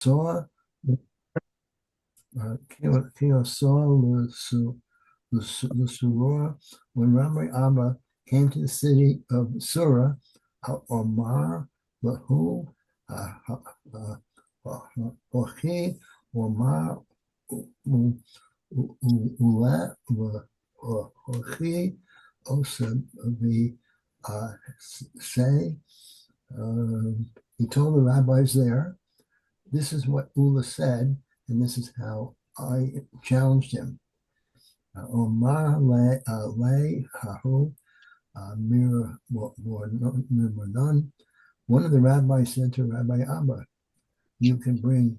saw Kio saw Lusuror when Rabbi Abba came to the city of Surah, Omar Lahu Ochi Omar Ula Ochi Osa the say he told the rabbis there, this is what Ula said, and this is how I challenged him. Omar le hahu mir none. One of the rabbis said to Rabbi Abba, you can bring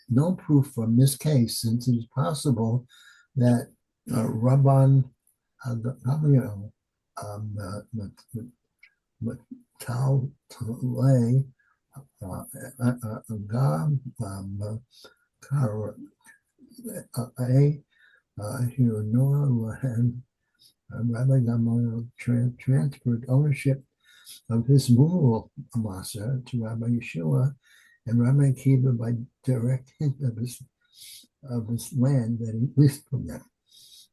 no proof from this case, since it is possible that Rabban Tal Lay Gam Rabbi Gamaliel transferred ownership of his movable Amasa to Rabbi Yeshua and Rabbi Akiva by direct hint of his land that he leased from them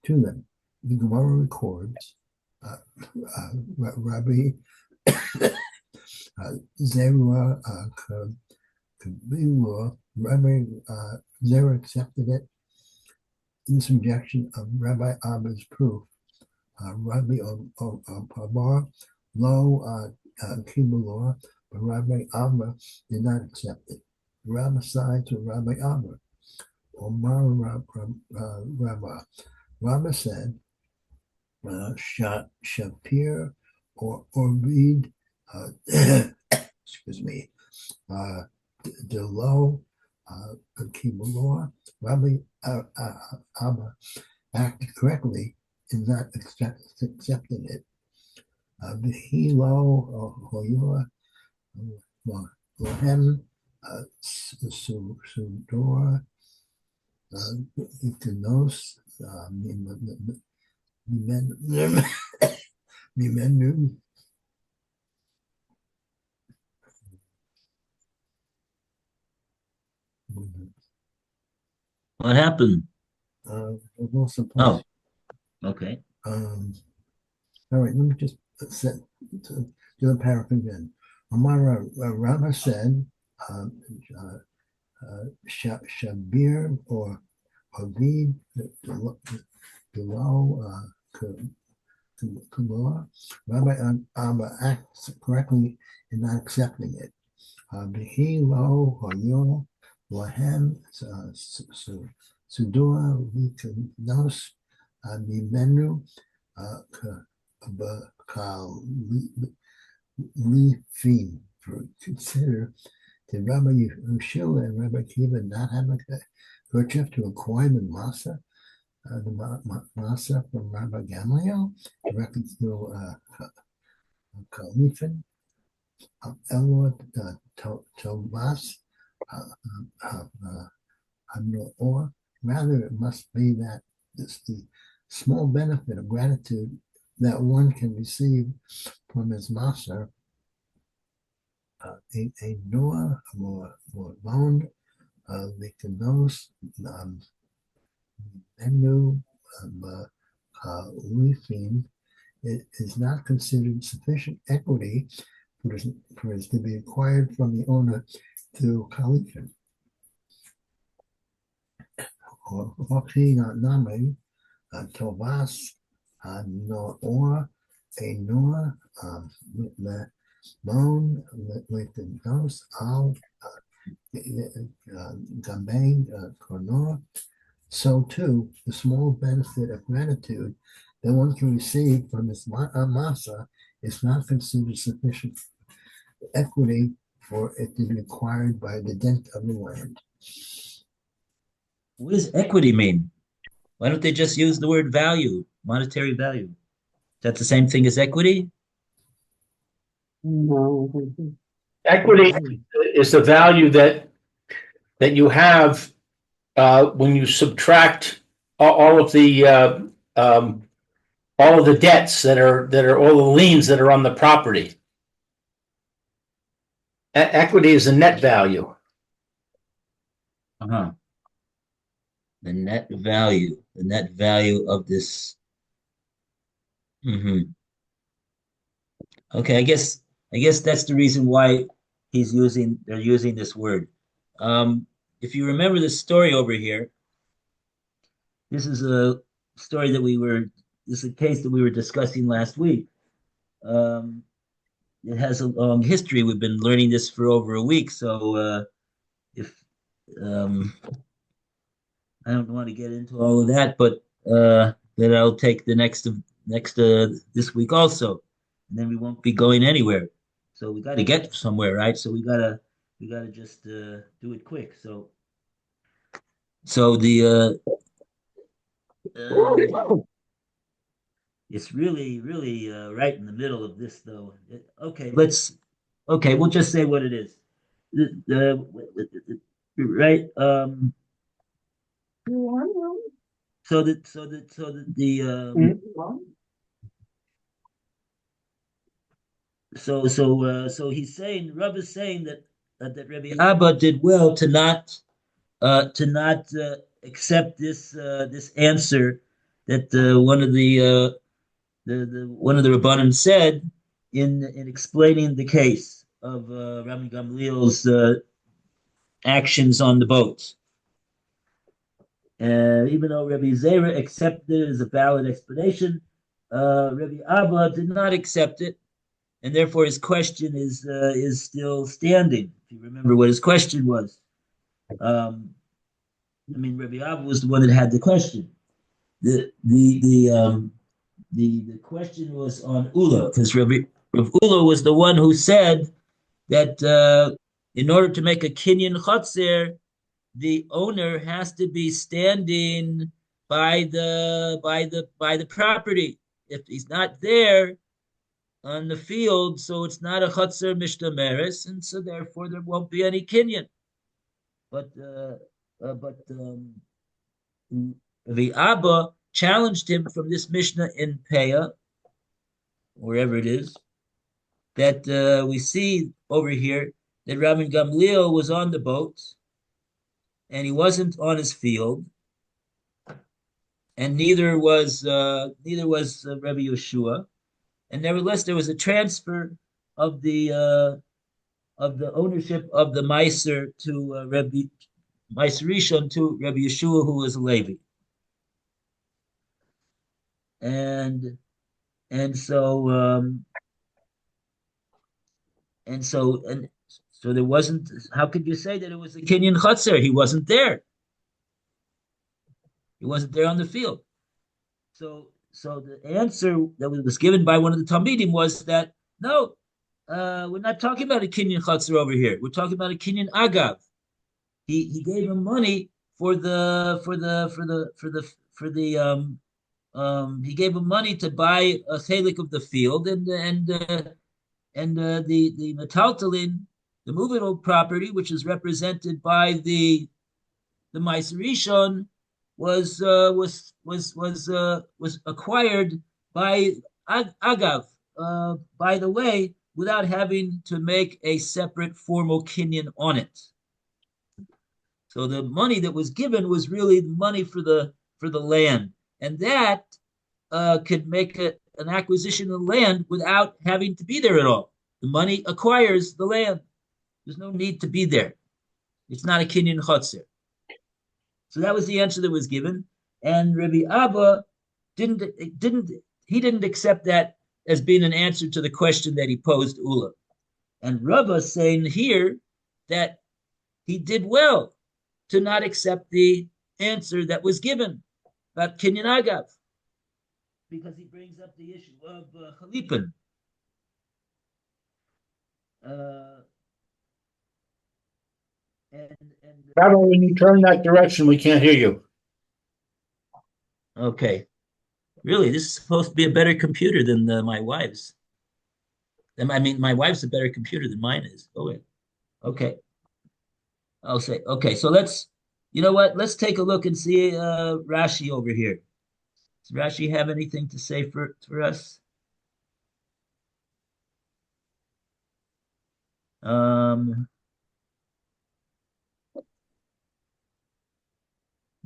to them. The Gemora records Rabbi Zerah Kabila, Rabbi Zerah accepted it in this objection of Rabbi Abba's proof. Rabbi Pabar Lo Kibalor, but Rabbi Abba did not accept it. Rabbi side to Rabbi Abba. Omar Rabbi said, Shapir or Ovid, excuse me, Delo Kibalor, Rabbi Abba acted correctly in not accepting it. Vihilo Hoyoa Lohem Sudor Ikanos Mimenu. What happened? Oh, okay. All right, let me just do the paragraph again. Amara Rama said, Shabir or Avid below Kumula. Rabbi Abba acts correctly in not accepting it. Bihi lo hoyo lahem sudua vikanos mimenu Kalifin. Consider, did Rabbi Yeshua and Rabbi Akiva not have a kerchief to acquire the masa from Rabbi Gamaliel directly through Kalifin? Elot Tomas or rather, it must be that it's the small benefit of gratitude that one can receive from his master, a Noah more bound, Likanos, Menu, Leafing, it is not considered sufficient equity for it to be acquired from the owner through Kalifin. Or Name, Tovas, no or a Noah, Moan with the nose, Al Gambang Cornor. So too, the small benefit of gratitude that one can receive from his masa is not considered sufficient equity for it to be acquired by the dent of the land. What does equity mean? Why don't they just use the word value, monetary value? Is that the same thing as equity? Equity is the value that you have when you subtract all of the debts that are all the liens that are on the property. Equity is a net value. Uh-huh. The net value of this. Hmm. Okay, I guess that's the reason why they're using this word. Um, if you remember the story over here, this is a story that this is a case that we were discussing last week. Um, it has a long history. We've been learning this for over a week. So if um, I don't want to get into all of that, but then I'll take the next this week also, and then we won't be going anywhere. So we got to get somewhere, right? So we gotta just do it quick. So the it's really right in the middle of this though. Okay, we'll just say what it is. Right. So that so he's saying Rav is saying that Rabbi Abba did well to not accept this answer that the one of the Rabbanim said in explaining the case of Rabbi Gamliel's actions on the boat. Even though Rabbi Zera accepted it as a valid explanation, Rabbi Abba did not accept it, and therefore his question is still standing. If you remember what his question was, I mean, Rabbi Abba was the one that had the question. The question was on Ula because Rav Ula was the one who said that in order to make a kinyan chotzer, the owner has to be standing by the property. If he's not there on the field, so it's not a chotzer mishtameres, and so therefore there won't be any kinyan. But the Abba challenged him from this Mishnah in Peah, wherever it is, that we see over here that Rabbi Gamliel was on the boat and he wasn't on his field, and neither was Rabbi Yeshua, and nevertheless there was a transfer of the ownership of the Meiser to Rabbi Meiser Rishon to Rabbi Yeshua, who was a Levi, and and so um, and so there wasn't. How could you say that it was a Kenyan Chutzer? He wasn't there. He wasn't there on the field. So the answer that was given by one of the Talmidim was that no, we're not talking about a Kenyan Chutzer over here. We're talking about a Kenyan Agav. He gave him money for the he gave him money to buy a chelik of the field, and the metaltalin, the movable property, which is represented by the Meiser Rishon, was acquired by Agav, by the way, without having to make a separate formal kinyan on it. So the money that was given was really money for the land, and that could make an acquisition of land without having to be there at all. The money acquires the land. There's no need to be there. It's not a kinyan chotzer. So that was the answer that was given, and Rabbi Abba didn't accept that as being an answer to the question that he posed Ula. And Rava saying here that he did well to not accept the answer that was given about kinyan agav, because he brings up the issue of chalipin. Uh, and Rabbi, when you turn that direction, we can't hear you. Okay, really, this is supposed to be a better computer than my wife's. I mean, my wife's a better computer than mine is. Oh, wait. Okay. I'll say, okay, so you know what? Let's take a look and see Rashi over here. Does Rashi have anything to say for us? Um,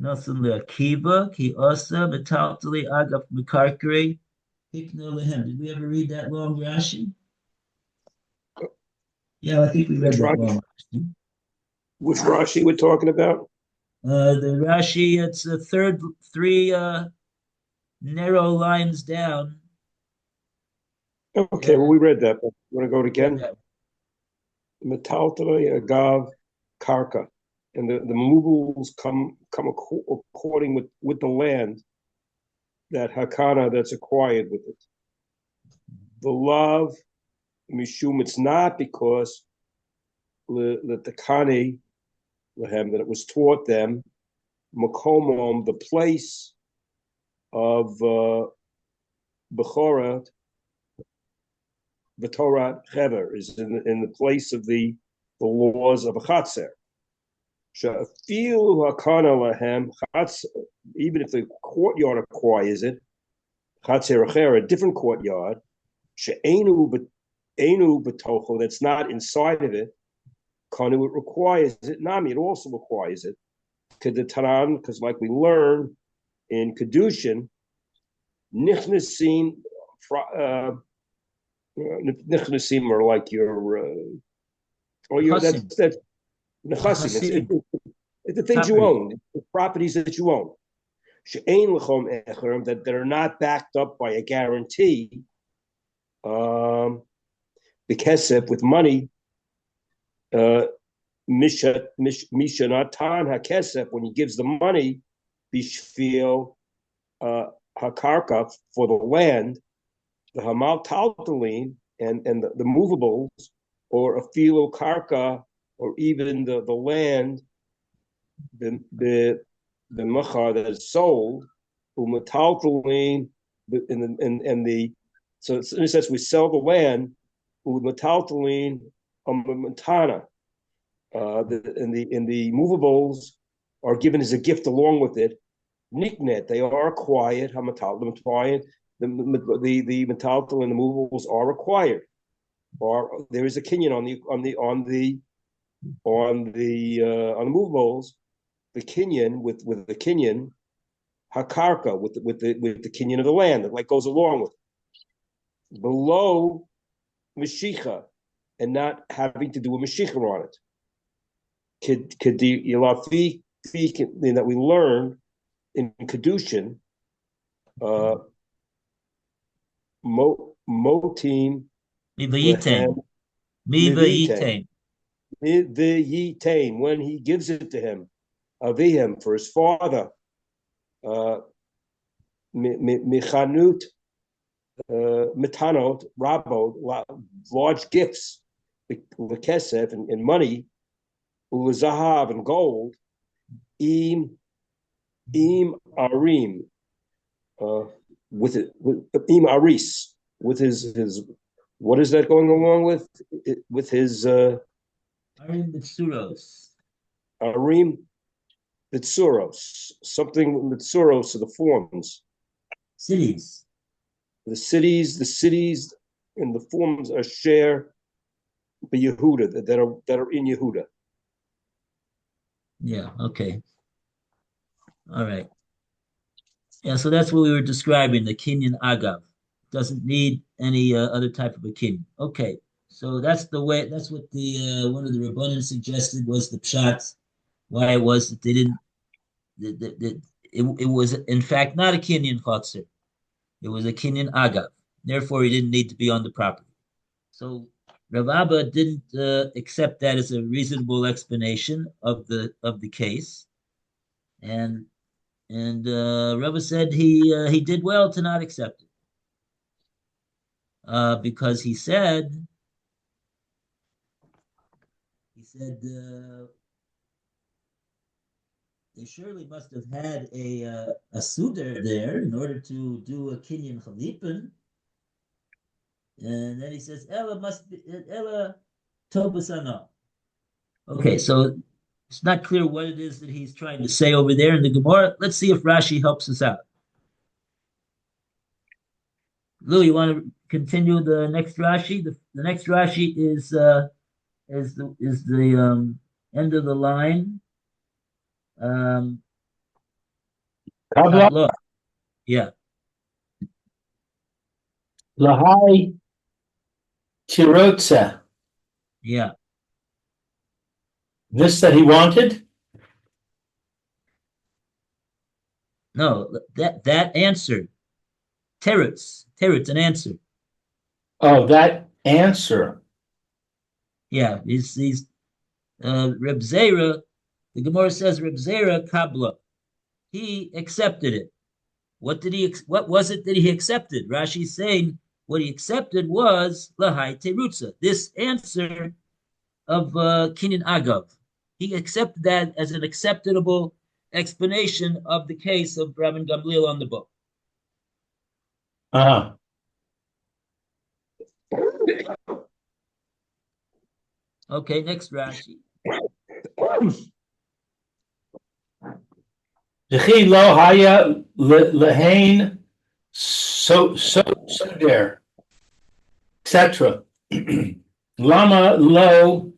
Nasan le'akiva, ki osa, metaltali agaf mekarkari, hikna lehem. Did we ever read that long Rashi? Yeah, I think we read Which that Rashi, long Rashi. which Rashi we're talking about? The Rashi, it's the third, three narrow lines down. Okay, well, we read that. But you want to go it Read again? that. Metaltali agav karka. And the movables come according with the land, that hakana that's acquired with it. The love, mishum, it's not because the takani lehem, that it was taught them, makomom, the place of Bechorat, V'Torah Chever, is in the place of the laws of a Chatzer. Sha'afilu hakana lahem Chatzer, even if the courtyard acquires it, Chatzer Acher, a different courtyard, she'enu b'tocho, that's not inside of it, Kanu, it requires it, Nami, it also requires it. Kedetaran, because like we learn in Kedushin, Nichnasim, Nichnasim are like that's Nechasim. It's the things you own, the properties that you own. She'ein l'chom echer, that are not backed up by a guarantee. The kesef, with money. Misha natan hakesef, when he gives the money, bishfil hakarka, for the land, the hamal taltalin, and the movables, or a philo karka, or even the land, the machar that is sold, umataltalin, and the, so in a sense we sell the land, umataltalin matana, and the movables are given as a gift along with it. Niknet, they are acquired. The metaltal and the movables are acquired. Or there is a kinyan on the movables, the kinyan with the kinyan hakarka, with the kinyan of the land that like goes along with it. Below Mashicha, and not having to do a Mashicha on it. Kedi that we learn in Kedushin, motim Mivayitain. Mivayitain. Mivayitain, when he gives it to him, Avihim, for his father, Michanut, Mitanot, Rabot, large gifts, the kesef and money, Zahav and gold, Im Arim, with Im Aris, with his what is that going along with his Arim Mitsuros. Arim Mitsuros, something Mitsuros of the forms. Cities. The cities and the forms are share the Yehuda that are in Yehuda. Yeah, okay. All right. Yeah, so that's what we were describing, the Kinyan Agav. Doesn't need any other type of a kinyan. Okay, so that's the way, that's what the one of the Rabbanim suggested was the pshat, why it was that they didn't, it was in fact not a Kinyan Chotzer. It was a Kinyan Agav. Therefore, he didn't need to be on the property. So Rav Abba didn't accept that as a reasonable explanation of the case, and Rabba said he did well to not accept it, because he said they surely must have had a suitor there in order to do a kinyan chalipin. And then he says, Ella must be Ella Tobasana. Okay, so it's not clear what it is that he's trying to say over there in the Gemora. Let's see if Rashi helps us out. Lou, you want to continue the next Rashi? The next Rashi is the end of the line. Kabla Kablo. Yeah. lahai tirotza. Yeah. This that he wanted? No, that answer. Teretz, an answer. Oh, that answer. Yeah, he's Reb Zera. The Gemara says Reb Zera Kabla. He accepted it. What was it that he accepted? Rashi's saying what he accepted was Lahai Terutza, this answer of Kinyan Agav. He accepted that as an acceptable explanation of the case of Rabban Gamliel on the book. Uh-huh. Okay, next Rashi. Dechi lo haya lehain so there, etc. Lama lo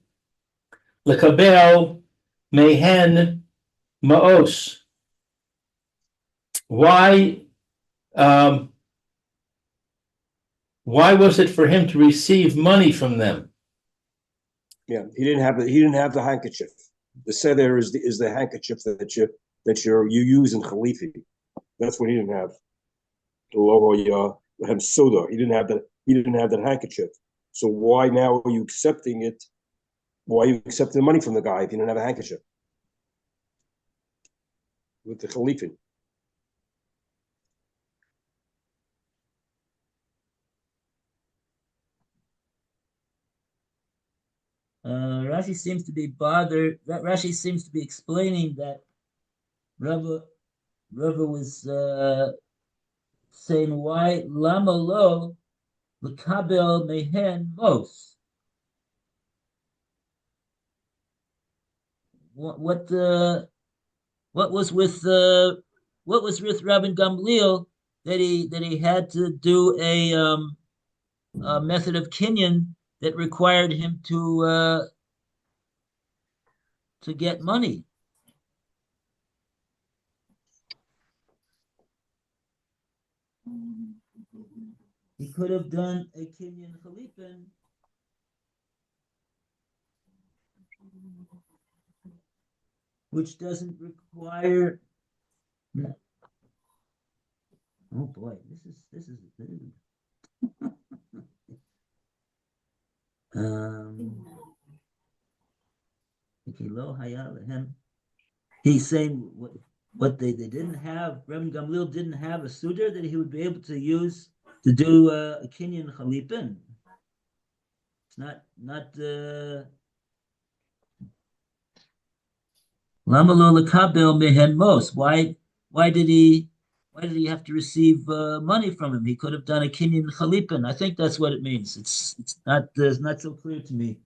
lekabel mehen maos. Why was it for him to receive money from them? Yeah, he didn't have the handkerchief. The seder is the handkerchief that you use in Khalifi. That's what he didn't have. Soda. He didn't have that handkerchief. So why now are you accepting it? Why are you accepting the money from the guy if you didn't have a handkerchief? With the Khalifi. Rashi seems to be bothered. Rashi seems to be explaining that Rava was saying why lama lo lekabel mehen mos. What was with Rabban Gamliel that he had to do a method of kinyan that required him to get money? He could have done a kinyan chalipin which doesn't require. Oh boy, this is he's saying what they didn't have. Rabban Gamliel didn't have a sudar that he would be able to use to do a kinyan chalipin. It's not lama lo lekabel mehen mos. Why did he have to receive money from him? He could have done a kinyan chalipin. I think that's what it means. It's not so clear to me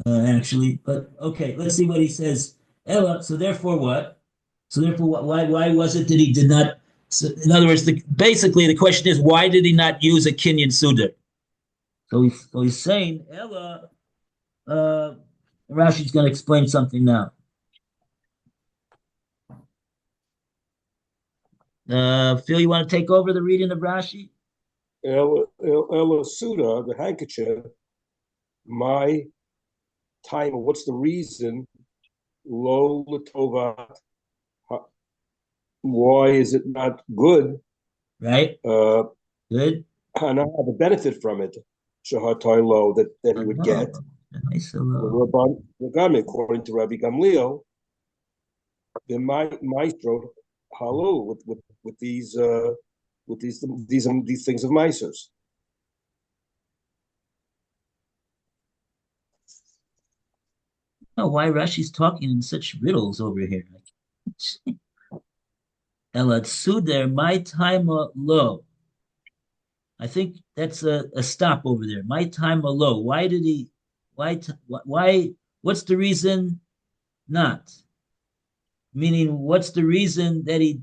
actually. But okay, let's see what he says. Ella. So therefore, what? So therefore, why was it that he did not? So in other words, basically the question is, why did he not use a kinyan sudar? So he's saying Ella. Rashi's going to explain something now. Phil, you want to take over the reading of Rashi? Ella Suda, the handkerchief, my time, what's the reason? Lo Latovat, why is it not good? Right? Good. And I have a benefit from it, Shahatai Lo, that he would get. According to Rabbi Gamliel, the maestro halu with these things of Meisers. Oh, why Rashi's talking in such riddles over here? Elad Suder, my time low. I think that's a stop over there. My time low. Why did he? Why? What's the reason? Not meaning. What's the reason that he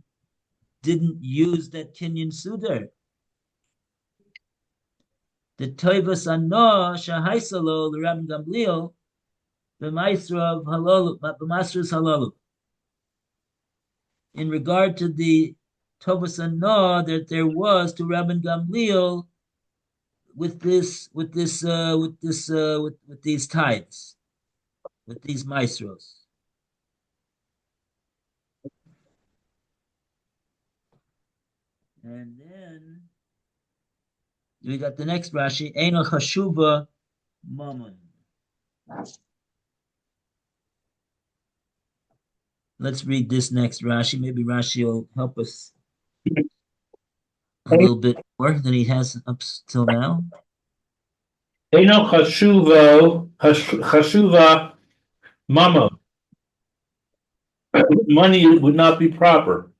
didn't use that Kenyan Suder? The Toivas Ano Shahaisalo the Rabban Gamliel b'Maisra of Halalu b'Masras Halalu. In regard to the Tovas Anah that there was to Rabban Gamliel with these tithes, with these maestros. And then we got the next Rashi, Eino Chashuva Mammon. Let's read this next Rashi. Maybe Rashi will help us a little bit more than he has up till now. Eino chashuva mama. Money would not be proper.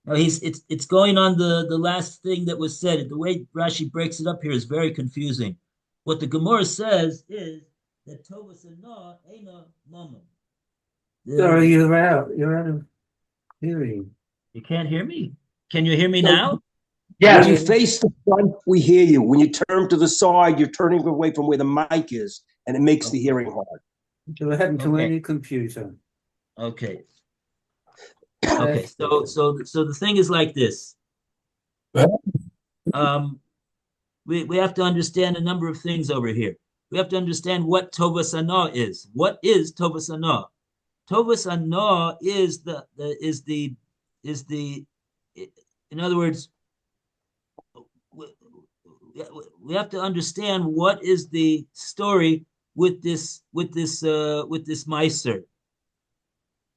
No, it's going on the last thing that was said. The way Rashi breaks it up here is very confusing. What the Gemora says is that Tovas Anah Eina Mammon. Sorry, you're out. You're out of hearing. You can't hear me. Can you hear me now? Yes. When you face the front, we hear you. When you turn to the side, you're turning away from where the mic is, and it makes the hearing hard. Go ahead to Okay. any computer. Okay. Okay. So the thing is like this. We have to understand a number of things over here. We have to understand what Tovas Anah is. What is Tovas Anah? Tovas Anah is the in other words, we have to understand what is the story with this Meiser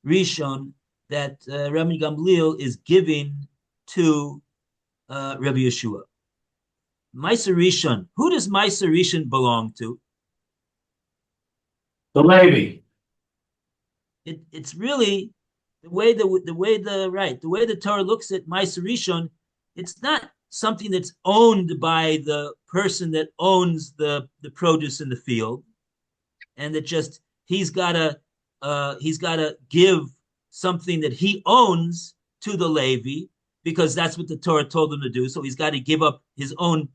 Rishon that Rabbi Gamliel is giving to Rabbi Yeshua. Meiser Rishon. Who does Meiser Rishon belong to? The Levi. It's really the way the Torah looks at Meiser Rishon. It's not something that's owned by the person that owns the produce in the field, and that just he's gotta give something that he owns to the Levi because that's what the Torah told him to do. So he's got to give up his own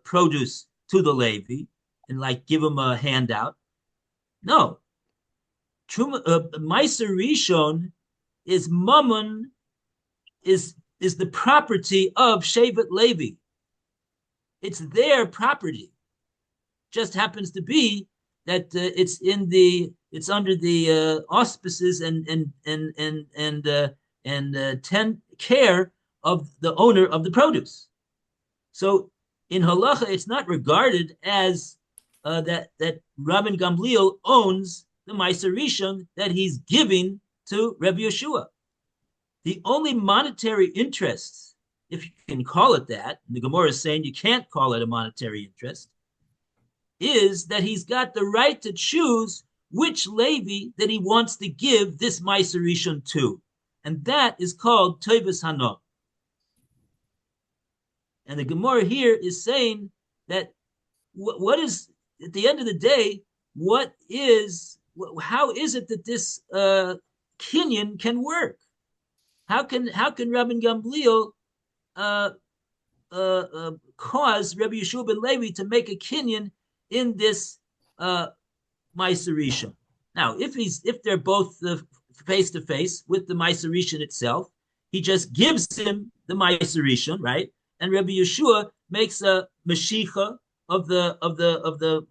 produce to the Levi and like give him a handout. No, Meiser Rishon is mammon, is the property of Shevet Levi. It's their property. Just happens to be that it's under the auspices and care of the owner of the produce. So in halacha, it's not regarded as that Rabban Gamliel owns the Meiser Rishon that he's giving to Rabbi Yeshua. The only monetary interest, if you can call it that, and the Gemora is saying you can't call it a monetary interest, is that he's got the right to choose which Levi that he wants to give this Meiser Rishon to. And that is called Tovas Hana. And the Gemara here is saying that what is, at the end of the day, how is it that this kinyan can work? How can Rabban Gamliel cause Rabbi Yeshua ben Levi to make a kinyan in this Meiser Rishon? Now, if they're both face to face with the Meiser Rishon itself, he just gives him the Meiser Rishon, right? And Rabbi Yeshua makes a mashicha of the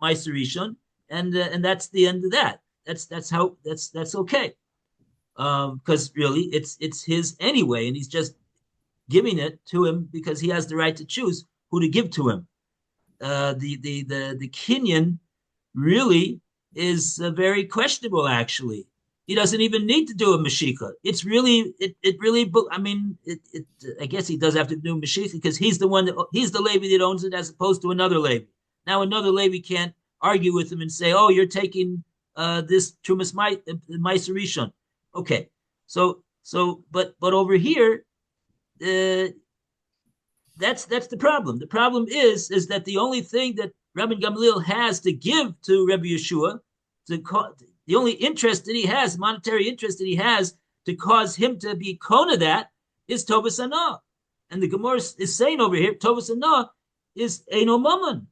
Meiser Rishon, and that's the end of that. That's okay. Because really it's his anyway, and he's just giving it to him because he has the right to choose who to give to him. The kinyan really is very questionable. Actually, he doesn't even need to do a mashika. It's really I guess he does have to do mashika because he's the Levi that owns it as opposed to another Levi. Now another Levi can't argue with him and say, "Oh, you're taking this Trumas Meiser Rishon." Okay, but over here, that's the problem. The problem is that the only thing that Rabban Gamliel has to give to Rabbi Yeshua, the only interest that he has, monetary interest that he has to cause him to be kona that is Tovas Anah. And the Gemara is saying over here, Tovas Anah is Eino Mammon.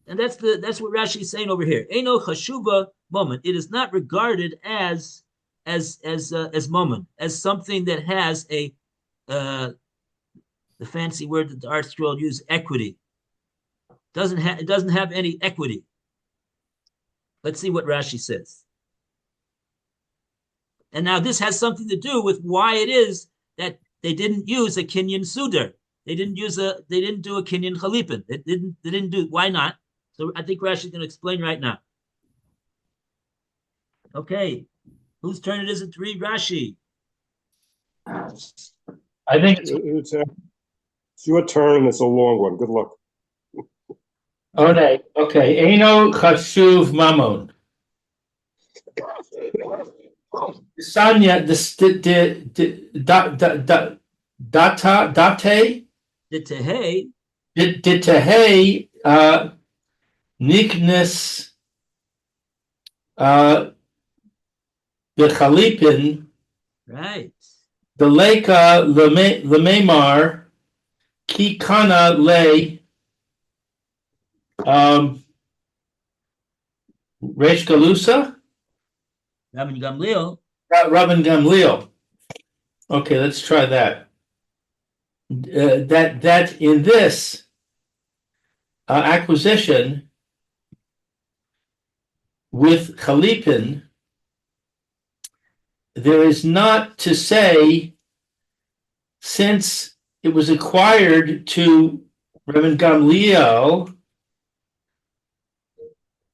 And that's what Rashi is saying over here. Eino Chashuva Moment. It is not regarded as as moment, as something that has a the fancy word that the art scroll use, equity. It doesn't have any equity. Let's see what Rashi says. And now this has something to do with why it is that they didn't use a Kinyan Sudar. They didn't do a Kinyan Chalipin. They didn't do, why not? So I think Rashi is going to explain right now. Okay. Whose turn it is it to read Rashi? I think It's your turn, and it's a long one. Good luck. okay. Eino chashuv mamon. Sanya date Ditehei, niknes bechalipin right. the leka lememar ki kana le Resh Galusa Rabban Gamliel, Rabban Gamliel. Okay, let's try that. That in this acquisition with Chalipin, there is not to say, since it was acquired to Rabban Gamliel,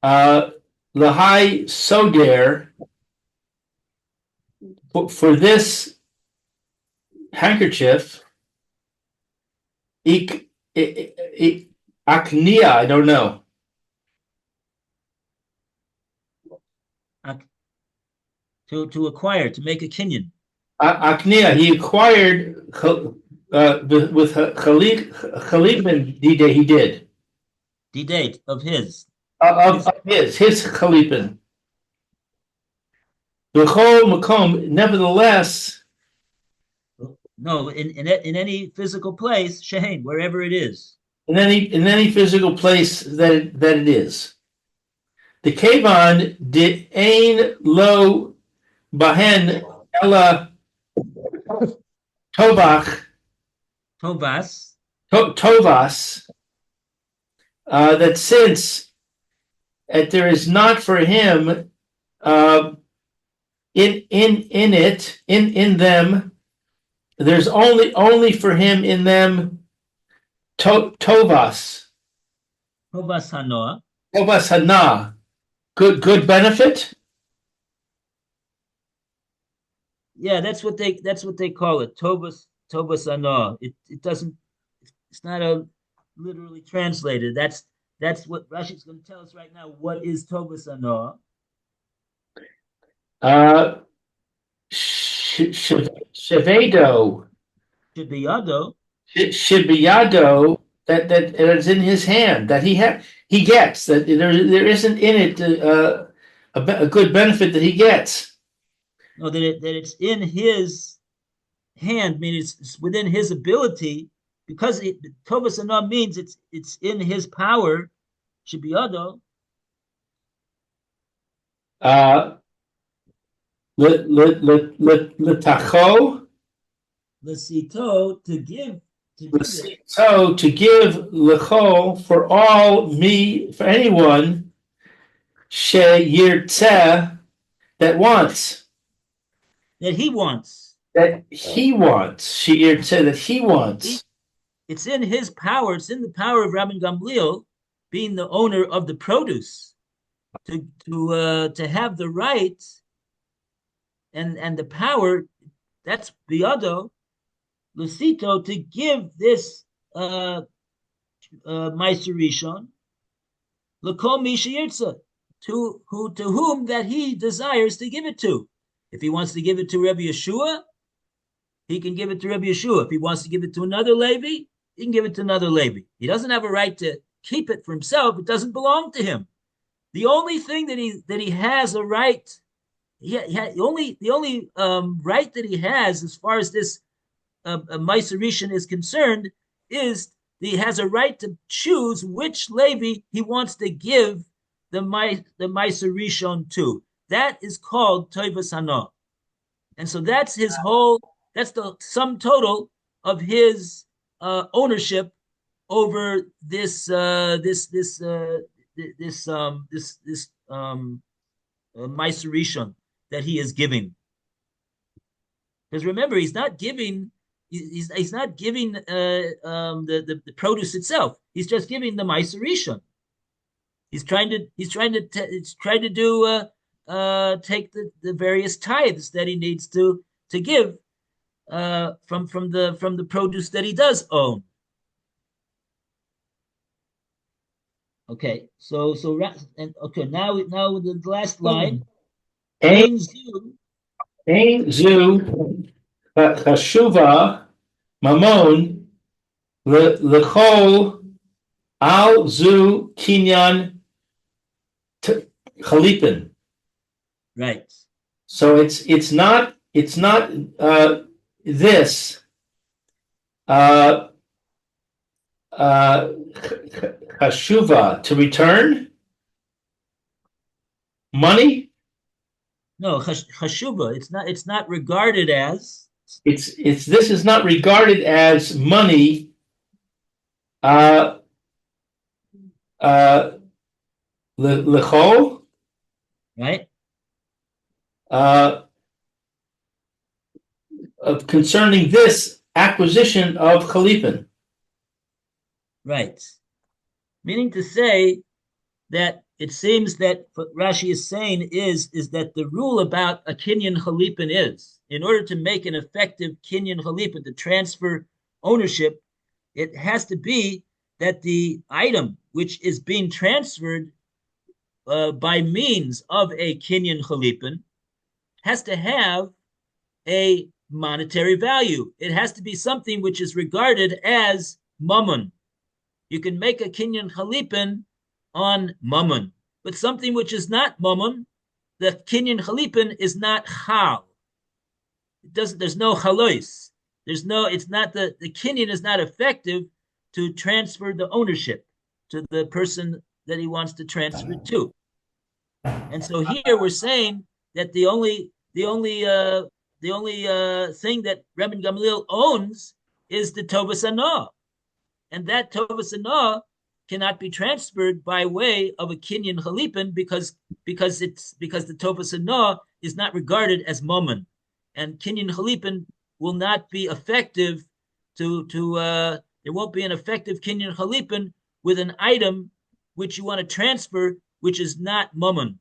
Lahai Soder, for this handkerchief, Aknia, I don't know. to acquire, to make a Kinyan. Aknia, he acquired with Chalipin, he did. The date of his. Of his Chalipin. B'chol makom, nevertheless. No, in any physical place, shehem, wherever it is. In any physical place that it is. The Kavan did ain lo bahen ella tovach tovas, that since there is not for him in them, there's only for him in them tovas Hanoah. hana, good benefit. Yeah, that's what they call it. Tovas Hanoah. It doesn't. It's not a literally translated. That's what Rashi's going to tell us right now. What is Tovas Hanoah? Shevedo. Shibiyado, that is in his hand, that he gets, that there isn't in it a good benefit that he gets. No, that it's in his hand, means it's within his ability, because Tovas Hanoah means it's in his power. Shibiyado. Letacho. L'sito, to give Lecho, for all me, for anyone sheyirtzeh, that wants. That he wants. Sheyirtzeh, that he wants. It's in his power. It's in the power of Rabban Gamliel, being the owner of the produce, to have the right and the power. That's biyado, Lucito, to give this Meiser Rishon, L'kol mi sheyirtzeh, to whom that he desires to give it to. If he wants to give it to Rabbi Yeshua, he can give it to Rabbi Yeshua. If he wants to give it to another Levi, he can give it to another Levi. He doesn't have a right to keep it for himself. It doesn't belong to him. The only thing that he has a right, the only right that he has as far as this Meiser Rishon is concerned is he has a right to choose which Levi he wants to give the Meiser Rishon to. That is called Tovas Hanoah. And so that's his whole, that's the sum total of his ownership over this Meiser Rishon that he is giving. Because remember, he's not giving the produce itself. He's just giving the Meiser Rishon. He's trying to do take the various tithes that he needs to give from the produce that he does own. Okay, and okay, now the last line. Ein zu chashuva mamon lechol al zu kinyan chalipin. Right. So it's not this chashuva to return money. No, chashuva. It's not regarded as. This is not regarded as money. Lechol. Right. Concerning this acquisition of Chalipin. Right. Meaning to say that it seems that what Rashi is saying is that the rule about a Kinyan Chalipin is, in order to make an effective Kinyan Chalipin, to transfer ownership, it has to be that the item which is being transferred by means of a Kinyan Chalipin has to have a monetary value. It has to be something which is regarded as mammon. You can make a Kinyan Chalipin on mammon, but something which is not mammon, the Kinyan Chalipin is not chal. There's no chalois. It's not the Kinyan is not effective to transfer the ownership to the person that he wants to transfer it to. And so here we're saying that the only thing that Rabban Gamliel owns is the Tovas Anah. And that Tovas Anah cannot be transferred by way of a Kinyan Chalipin because the Tovas Anah is not regarded as mammon, and Kinyan Chalipin will not be effective there won't be an effective Kinyan Chalipin with an item which you want to transfer, which is not mammon.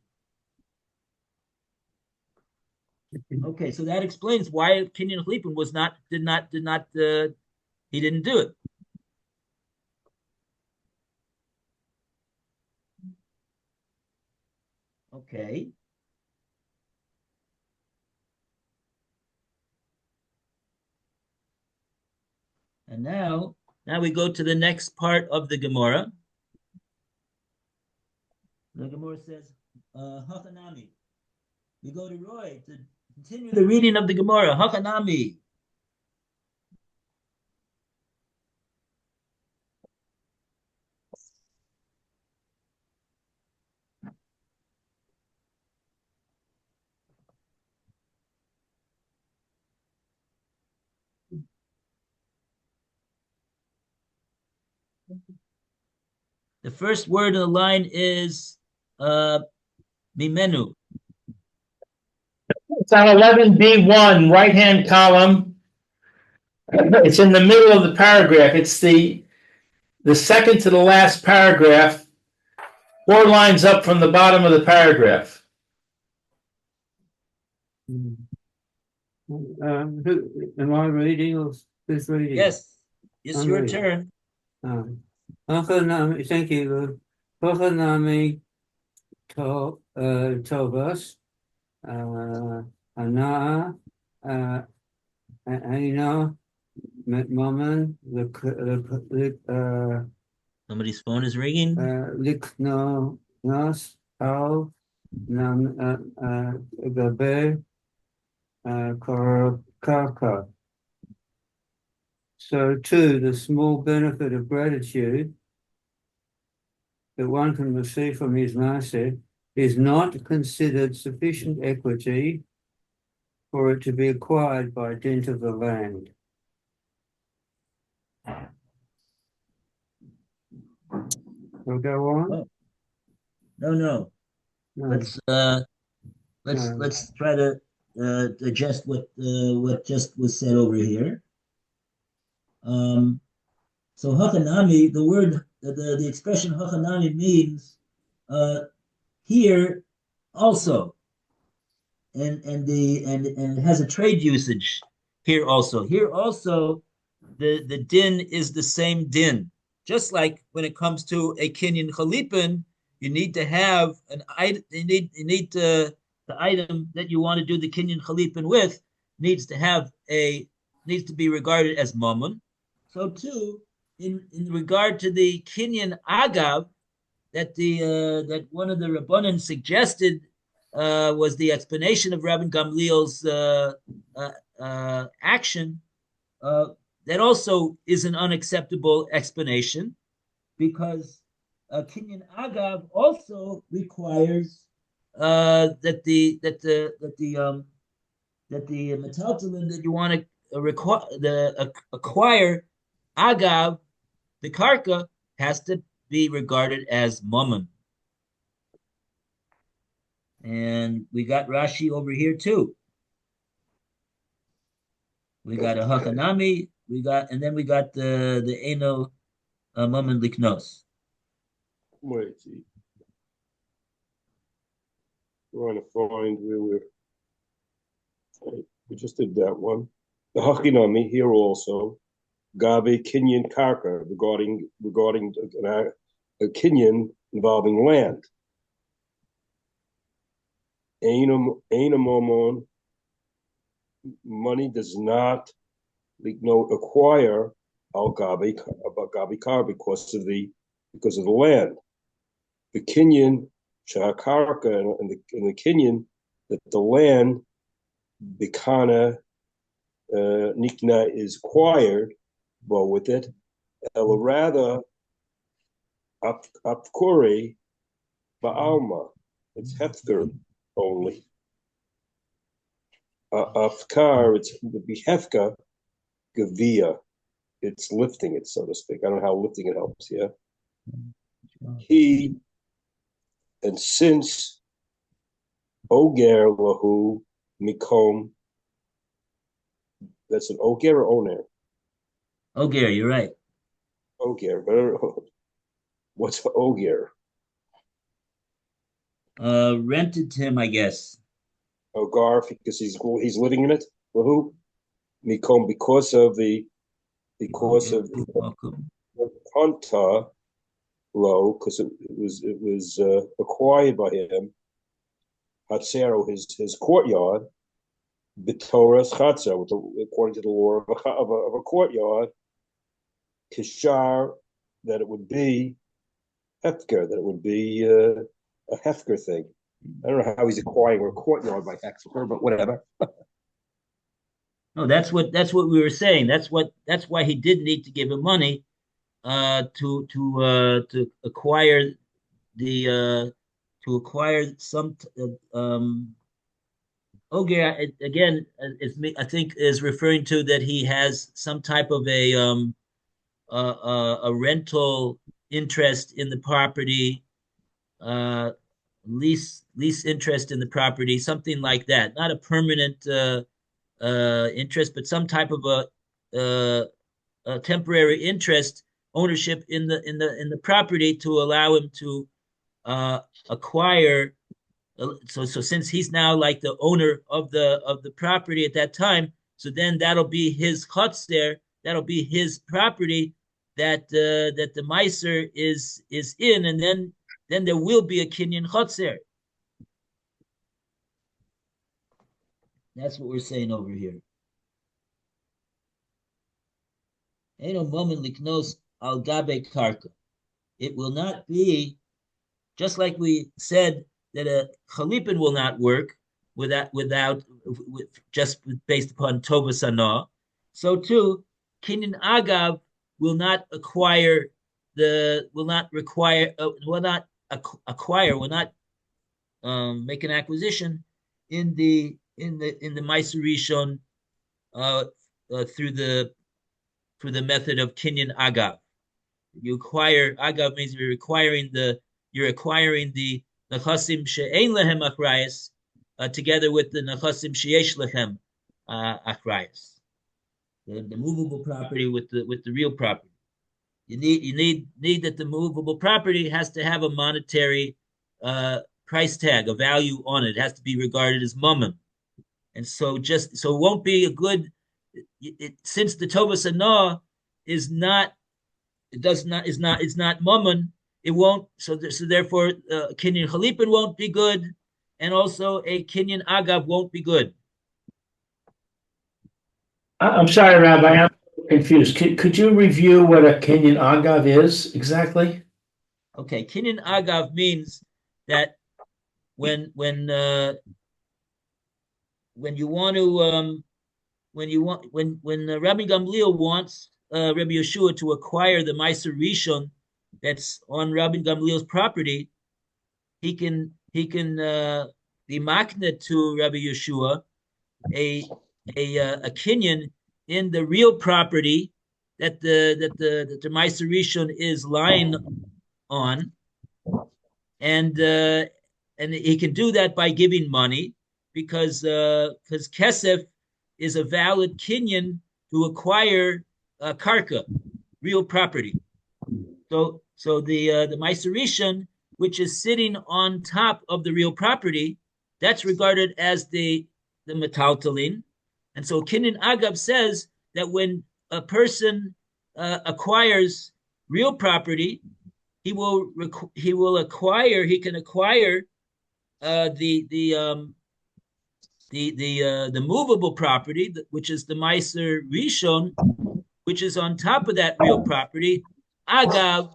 Okay, so that explains why Kinyan Chalipin he didn't do it. Okay. And now we go to the next part of the Gemora. The Gemora says, Hachanami. We go to Roy to continue the reading of the Gemora. Hachanami. The first word in the line is mimenu. It's on 11B1, right-hand column. It's in the middle of the paragraph. It's the second to the last paragraph, 4 lines up from the bottom of the paragraph. Am I reading or who's reading? Yes, it's I'm your reading. turn. Thank you, Lord. Hochanami Tovas, Ana, Aina, Maman, Somebody's phone is ringing. Likno, Nas, Al, Nam, Gabe, Karka. So too, the small benefit of gratitude that one can receive from his master is not considered sufficient equity for it to be acquired by dint of the land. We'll go on? Oh, no. No. Let's No. let's try to digest what just was said over here. So hachanami, the word, the expression hachanami means here also, and it has a trade usage here also. Here also, the din is the same din. Just like when it comes to a kinyan chalipin, you need to have an item. You need to, the item that you want to do the kinyan chalipin with needs to be regarded as mammon. So too, in regard to the kinyan agav, that one of the Rabbanan suggested was the explanation of Rabban Gamliel's action. That also is an unacceptable explanation because Kinyan Agav also requires that the metaltalin that you want to acquire Agav, the karka, has to be regarded as mammon. And we got Rashi over here too. We got a hachanami. And then we got the eno mammon liknos. Wait, we're going to find where we just did that one. The hachinami here also. Gabe Kinyan Karka regarding a Kinyan involving land. Ainamomon, money does not acquire al Gabe Kar because of the land. The Kinyan Shakarka and the Kinyan that the land Bikana Nikna is acquired. Well, with it, rather Apkuri Ba'alma. It's Hefker only. Afkar, it would be Hefka Gavia. It's lifting it, so to speak. I don't know how lifting it helps, yeah. He, and since Oger Lahu Mikom, that's an Oger or Oner? Oger, you're right. Oger, but what's Oger? Rented him, I guess. Ogar, because he's living in it. For who? Mikom, because of Panta Lo, because it was acquired by him. Hatzero, his courtyard. Bitoras Chatzer, according to the law of a courtyard. Kishar, that it would be Hefker, that it would be a Hefker thing. I don't know how he's acquiring a courtyard by Hefker, but whatever. No, that's what we were saying. That's why he did need to give him money to acquire some Oger again. I think is referring to that he has some type of a rental interest in the property, lease interest in the property, something like that. Not a permanent interest, but some type of a temporary interest ownership in the property to allow him to acquire. So since he's now like the owner of the property at that time, so then that'll be his chutz. That'll be his property that the meiser is in, and then there will be a kinyan chutz. That's what we're saying over here. Eno moment liknos al gabe karka. It will not be, just like we said that a chalipin will not work without just based upon tova sana. So too, kinyan agav will not acquire will not make an acquisition in the in the Meiser Rishon through the method of Kinyan Agav. You acquire Agav means you're acquiring the Nechasim she'ein lehem achrayas together with the Nechasim sheyesh lehem achrayas. The movable property with the real property. You need that the movable property has to have a monetary price tag, a value on it. It has to be regarded as mammon. And so it won't be a good since the Tovas Anah is not mammon, it won't so therefore Kinyan Chalipin won't be good, and also a Kinyan Agav won't be good. I'm sorry, Rabbi, I'm confused. Could you review what a Kinyan Agav is exactly? Okay, Kinyan Agav means that when you want to when Rabbi Gamliel wants Rabbi Yeshua to acquire the Meiser Rishon that's on Rabbi Gamliel's property, he can be maknet to Rabbi Yeshua a kinyan in the real property that the Meiser Rishon is lying on, and he can do that by giving money because kesef is a valid kinyan to acquire karka, real property. So the Meiser Rishon, which is sitting on top of the real property, that's regarded as the metaltalin. And so Kinyan Agav says that when a person acquires real property, he can acquire the movable property, which is the Meiser Rishon, which is on top of that real property. Agav,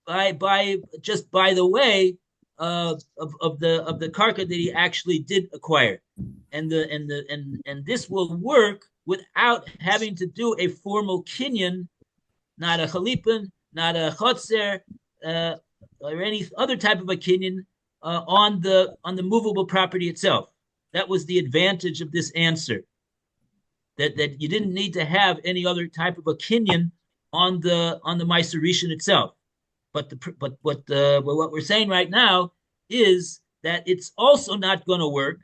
by the way of the karka that he actually did acquire, and this will work without having to do a formal kinyan, not a chalipin, not a chotzer, or any other type of a kinyan on the movable property itself. That was the advantage of this answer. That you didn't need to have any other type of a kinyan on the Meiser Rishon itself. But what we're saying right now is that it's also not going to work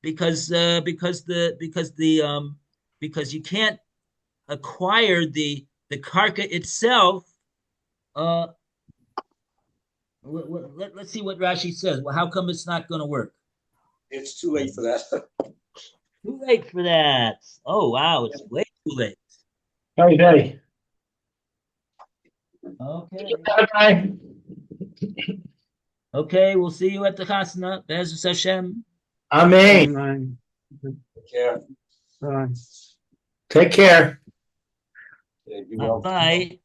because you can't acquire the karka itself. Let's see what Rashi says. Well, how come it's not going to work? It's too late for that. Too late for that. Oh wow, it's way too late. Hey. Okay. Bye. Okay, we'll see you at the Chasna. Be'ezus Hashem. Amen. Take care. Bye. Take care. Yeah, you will. Bye.